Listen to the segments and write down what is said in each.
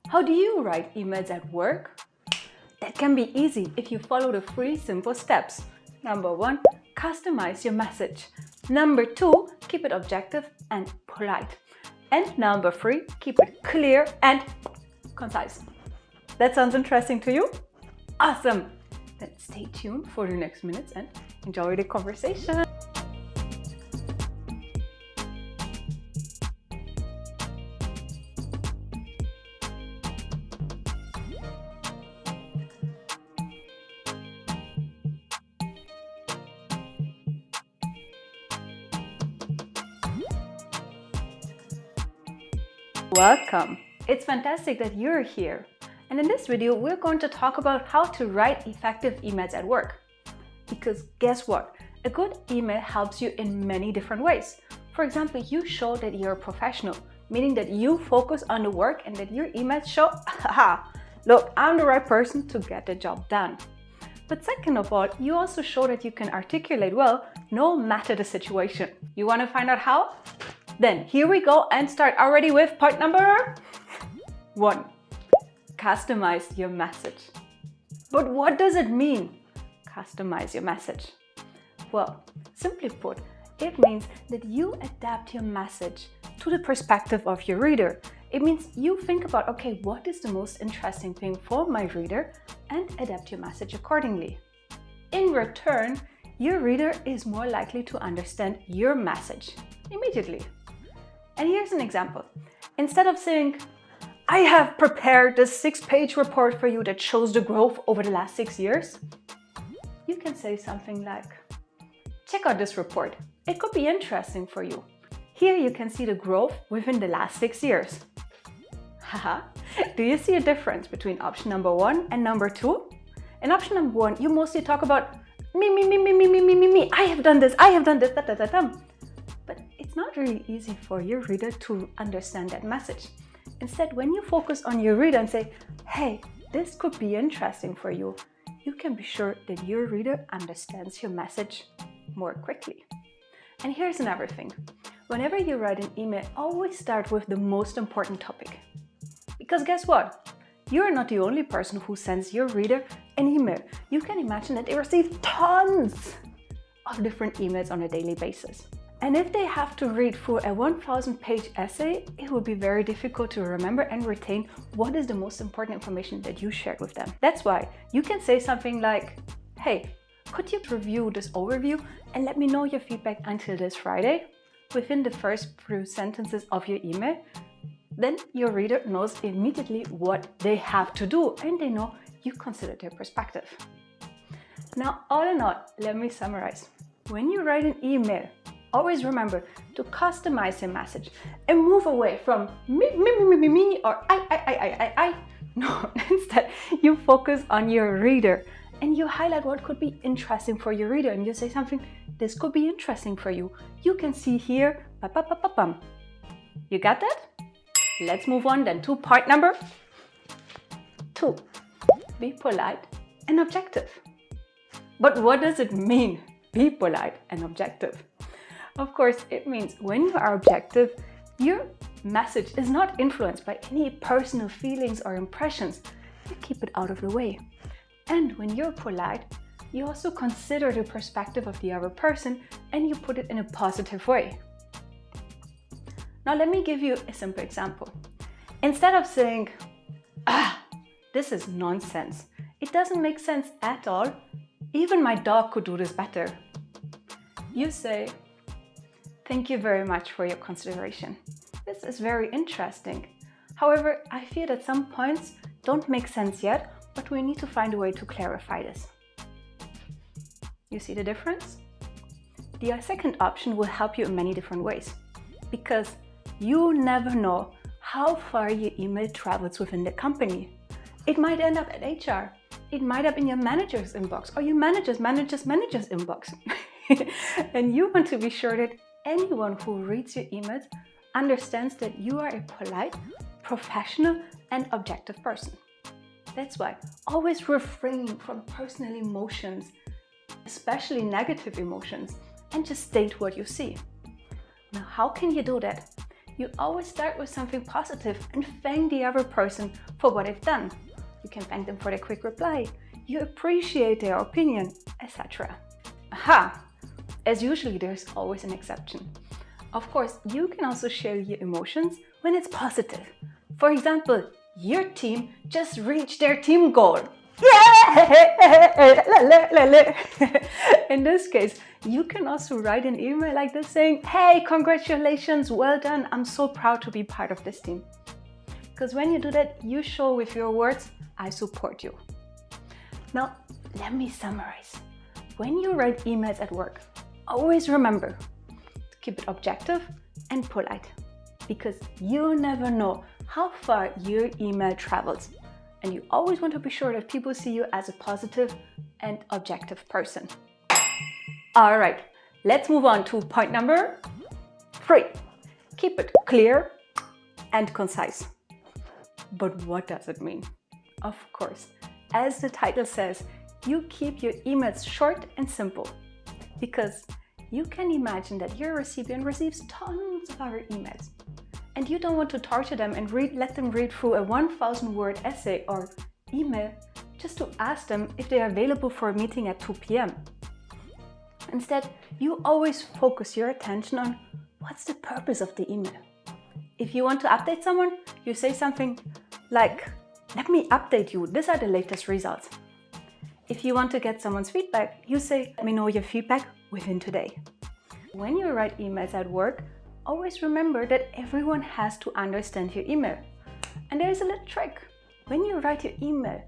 How do you write emails at work? That can be easy if you follow the 3 simple steps. Number 1, customize your message. Number 2, keep it objective and polite. And number 3, keep it clear and concise. That sounds interesting to you? Awesome! Then stay tuned for the next minutes and enjoy the conversation. Welcome! It's fantastic that you're here. And in this video, we're going to talk about how to write effective emails at work. Because guess what? A good email helps you in many different ways. For example, you show that you're a professional, meaning that you focus on the work and that your emails show, haha, look, I'm the right person to get the job done. But second of all, you also show that you can articulate well, no matter the situation. You want to find out how? Then here we go and start already with part number 1. Customize your message. But what does it mean? Customize your message. Well, simply put, it means that you adapt your message to the perspective of your reader. It means you think about, okay, what is the most interesting thing for my reader, and adapt your message accordingly. In return, your reader is more likely to understand your message immediately. And here's an example. Instead of saying, I have prepared this 6-page report for you that shows the growth over the last 6 years, you can say something like, check out this report. It could be interesting for you. Here you can see the growth within the last 6 years. Haha, do you see a difference between option number 1 and number 2? In option number 1, you mostly talk about me. I have done this, da. But it's not really easy for your reader to understand that message. Instead, when you focus on your reader and say, hey, this could be interesting for you, you can be sure that your reader understands your message more quickly. And here's another thing. Whenever you write an email, always start with the most important topic. Because guess what? You're not the only person who sends your reader an email. You can imagine that they receive tons of different emails on a daily basis. And if they have to read through a 1,000-page essay, it will be very difficult to remember and retain what is the most important information that you shared with them. That's why you can say something like, hey, could you review this overview and let me know your feedback until this Friday? Within the first few sentences of your email, then your reader knows immediately what they have to do and they know you consider their perspective. Now, all in all, let me summarize. When you write an email, always remember to customize your message and move away from me or I. No, instead you focus on your reader and you highlight what could be interesting for your reader and you say something, this could be interesting for you. You can see here, You got that? Let's move on then to part number 2. Be polite and objective. But what does it mean? Be polite and objective. Of course, it means when you are objective, your message is not influenced by any personal feelings or impressions. You keep it out of the way. And when you're polite, you also consider the perspective of the other person and you put it in a positive way. Now let me give you a simple example. Instead of saying, this is nonsense. It doesn't make sense at all. Even my dog could do this better. You say, thank you very much for your consideration. This is very interesting. However, I feel that some points don't make sense yet, but we need to find a way to clarify this. You see the difference? The second option will help you in many different ways, because you never know how far your email travels within the company. It might end up at HR. It might end up in your manager's inbox or your manager's inbox. And you want to be sure that anyone who reads your emails understands that you are a polite, professional, and objective person. That's why always refrain from personal emotions, especially negative emotions, and just state what you see. Now, how can you do that? you always start with something positive and thank the other person for what they've done. You can thank them for their quick reply, you appreciate their opinion, etc. Aha! As usually, there's always an exception. Of course, you can also share your emotions when it's positive. For example, your team just reached their team goal. Yeah! In this case, you can also write an email like this saying, hey, congratulations, well done, I'm so proud to be part of this team. Because when you do that, you show with your words, I support you. Now, let me summarize. When you write emails at work, always remember to keep it objective and polite, because you never know how far your email travels. And you always want to be sure that people see you as a positive and objective person. All right, let's move on to point number 3. Keep it clear and concise. But what does it mean? Of course, as the title says, you keep your emails short and simple, because you can imagine that your recipient receives tons of other emails. And you don't want to torture them and let them read through a 1,000-word essay or email just to ask them if they are available for a meeting at 2 p.m. Instead, you always focus your attention on what's the purpose of the email. If you want to update someone, you say something like, let me update you, these are the latest results. If you want to get someone's feedback, you say, let me know your feedback within today. When you write emails at work, always remember that everyone has to understand your email. And there's a little trick. When you write your email,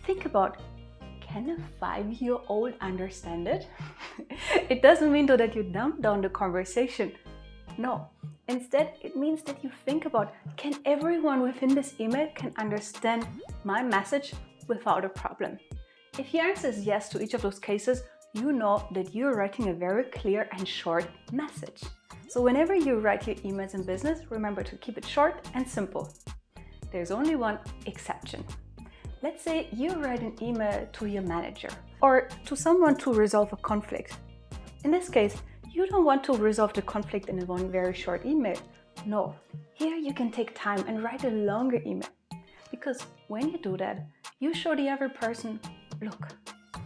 think about, can a 5-year-old understand it? It doesn't mean though that you dumb down the conversation. No, instead it means that you think about, can everyone within this email can understand my message without a problem? If your answer is yes to each of those cases, you know that you're writing a very clear and short message. So whenever you write your emails in business, remember to keep it short and simple. There's only one exception. Let's say you write an email to your manager or to someone to resolve a conflict. In this case, you don't want to resolve the conflict in one very short email. No, here you can take time and write a longer email. Because when you do that, you show the other person, look,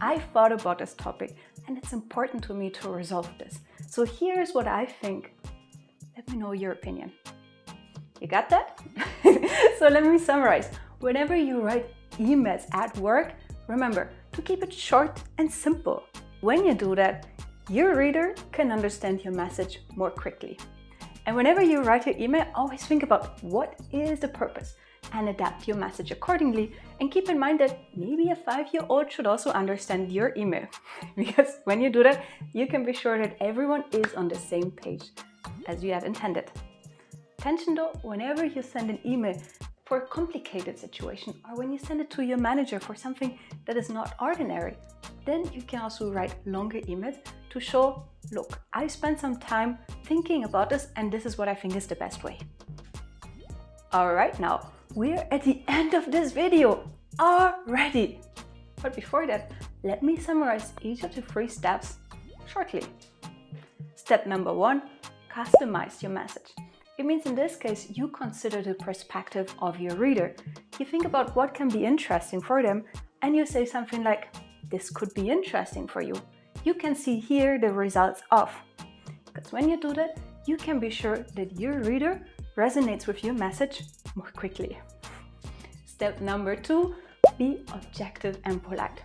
I thought about this topic and it's important to me to resolve this. So here's what I think. Let me know your opinion. You got that? So let me summarize. Whenever you write emails at work, remember to keep it short and simple. When you do that, your reader can understand your message more quickly. And whenever you write your email, always think about what is the purpose and adapt your message accordingly. And keep in mind that maybe a 5-year-old should also understand your email. Because when you do that, you can be sure that everyone is on the same page as you have intended. Attention though, whenever you send an email for a complicated situation or when you send it to your manager for something that is not ordinary, then you can also write longer emails to show, look, I spent some time thinking about this and this is what I think is the best way. All right, now we're at the end of this video already. But before that, let me summarize each of the 3 steps shortly. Step number 1, customize your message. It means in this case, you consider the perspective of your reader. You think about what can be interesting for them and you say something like, this could be interesting for you. You can see here the results of. Because when you do that, you can be sure that your reader resonates with your message more quickly. Step number 2, be objective and polite.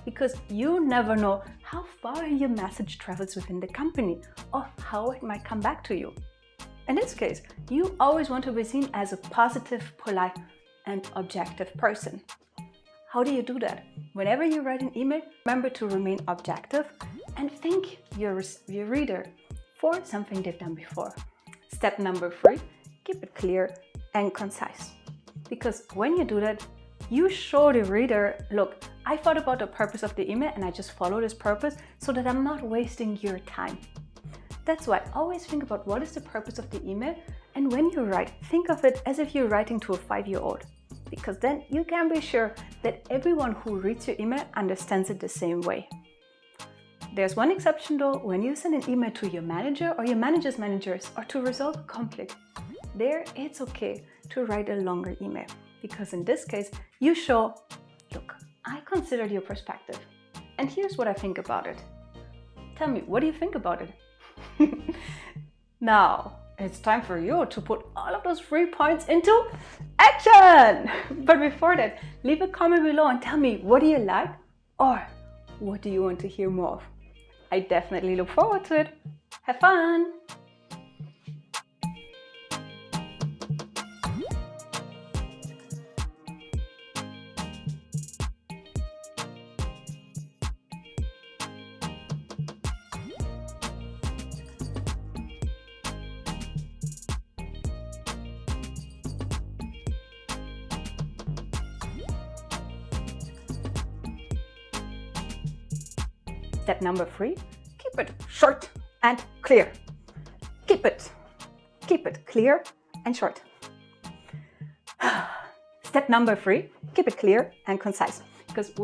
Because you never know how far your message travels within the company or how it might come back to you. In this case, you always want to be seen as a positive, polite, and objective person. How do you do that? Whenever you write an email, remember to remain objective and thank your reader for something they've done before. Step number 3, keep it clear and concise. Because when you do that, you show the reader, look, I thought about the purpose of the email and I just follow this purpose so that I'm not wasting your time. That's why always think about what is the purpose of the email, and when you write, think of it as if you're writing to a 5-year-old, because then you can be sure that everyone who reads your email understands it the same way. There's one exception though, when you send an email to your manager or your manager's managers or to resolve a conflict. there it's okay to write a longer email, because in this case you show, look, I considered your perspective and here's what I think about it. Tell me, what do you think about it? Now it's time for you to put all of those 3 points into action. But before that, leave a comment below and tell me, what do you like or what do you want to hear more of? I definitely look forward to it. Have fun! Step number 3, keep it short and clear. Keep it clear and short. Step number 3, keep it clear and concise. Because